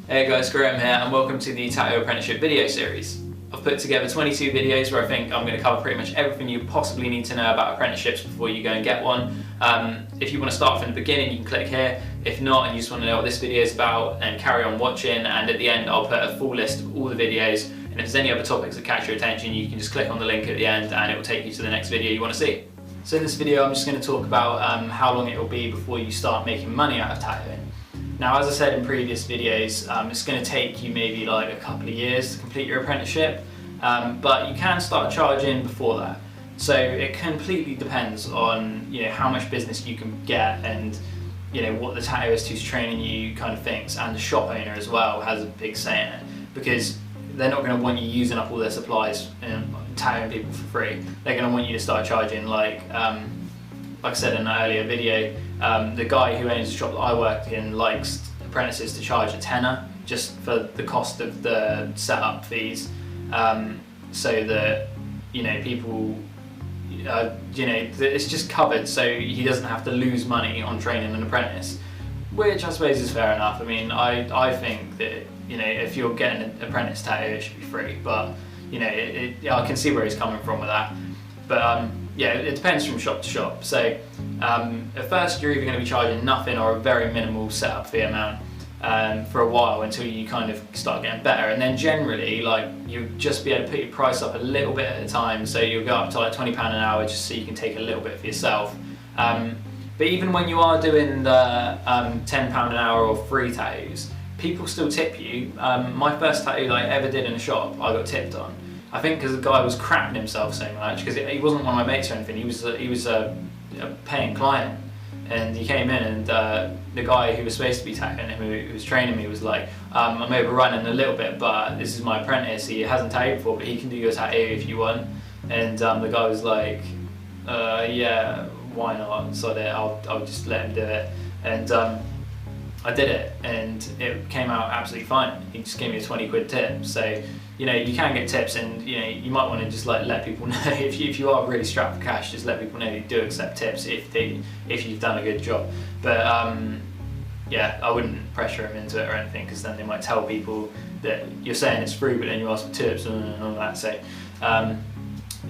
Hey guys, Graham here and welcome to the Tattoo Apprenticeship video series. I've put together 22 videos where I think I'm going to cover pretty much everything you possibly need to know about apprenticeships before you go and get one. If you want to start from the beginning, you can click here. If not, and you just want to know what this video is about, then carry on watching, and at the end I'll put a full list of all the videos, and if there's any other topics that catch your attention, you can just click on the link at the end and it will take you to the next video you want to see. So in this video I'm just going to talk about how long it will be before you start making money out of tattooing. Now, as I said in previous videos, it's going to take you maybe like a couple of years to complete your apprenticeship, but you can start charging before that. So it completely depends on how much business you can get and what the tattooist who's training you kind of thinks, and the shop owner as well has a big say in it, because they're not going to want you using up all their supplies and tattooing people for free. They're going to want you to start charging like I said in an earlier video, the guy who owns the shop that I work in likes apprentices to charge a tenner just for the cost of the setup fees, so that people, it's just covered, so he doesn't have to lose money on training an apprentice, which I suppose is fair enough. I mean, I think that if you're getting an apprentice tattoo, it should be free, but I can see where he's coming from with that. But yeah, it depends from shop to shop. So at first you're either going to be charging nothing or a very minimal setup fee amount for a while until you kind of start getting better, and then generally you'll just be able to put your price up a little bit at a time, so you'll go up to like £20 an hour just so you can take a little bit for yourself. But even when you are doing the £10 an hour or free tattoos, people still tip you. My first tattoo that I ever did in a shop, I got tipped on. I think because the guy was crapping himself so much, because he wasn't one of my mates or anything, he was a paying client, and he came in, and the guy who was supposed to be tattooing him, who was training me, was like, I'm overrunning a little bit, but this is my apprentice, he hasn't tattooed before, but he can do your tattoo if you want. And the guy was like, yeah, why not, so I'll just let him do it. And I did it, and it came out absolutely fine. He just gave me a 20 quid tip. So you can get tips, and you might want to just let people know if you are really strapped for cash, just let people know you do accept tips if you've done a good job. But yeah, I wouldn't pressure them into it or anything, because then they might tell people that you're saying it's free, but then you ask for tips and all that. So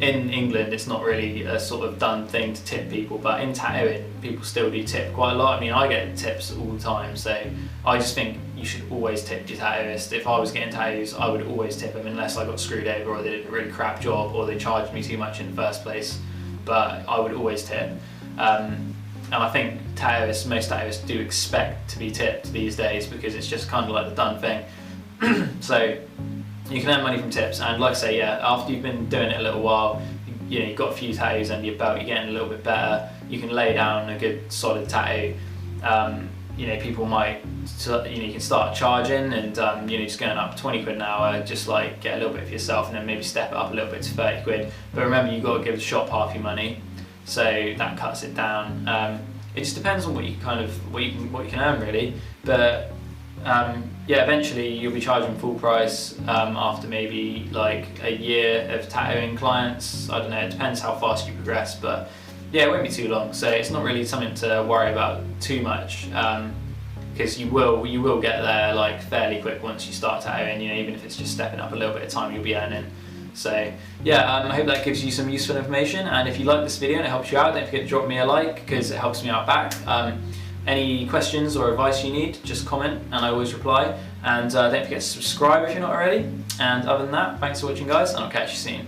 in England, it's not really a sort of done thing to tip people, but in tattooing, people still do tip quite a lot. I mean, I get tips all the time, so I just think you should always tip your tattooist. If I was getting tattoos, I would always tip them, unless I got screwed over or they did a really crap job or they charged me too much in the first place. But I would always tip. And I think most tattooists do expect to be tipped these days, because it's just kind of like the done thing. So you can earn money from tips, and like I say, yeah, after you've been doing it a little while, you've got a few tattoos under your belt, you're getting a little bit better, you can lay down a good solid tattoo. People might, you can start charging, and just going up 20 quid an hour, just like get a little bit for yourself, and then maybe step it up a little bit to 30 quid. But remember, you've got to give the shop half your money, so that cuts it down. It just depends on what you can earn really, but yeah, eventually you'll be charging full price after maybe like a year of tattooing clients. I don't know, it depends how fast you progress, but yeah, it won't be too long, so it's not really something to worry about too much, because you will get there like fairly quick once you start tattooing. Even if it's just stepping up a little bit of time, you'll be earning. So yeah, I hope that gives you some useful information, and if you like this video and it helps you out, don't forget to drop me a like, because it helps me out back. Any questions or advice you need, just comment and I always reply, and don't forget to subscribe if you're not already. And other than that, thanks for watching guys, and I'll catch you soon.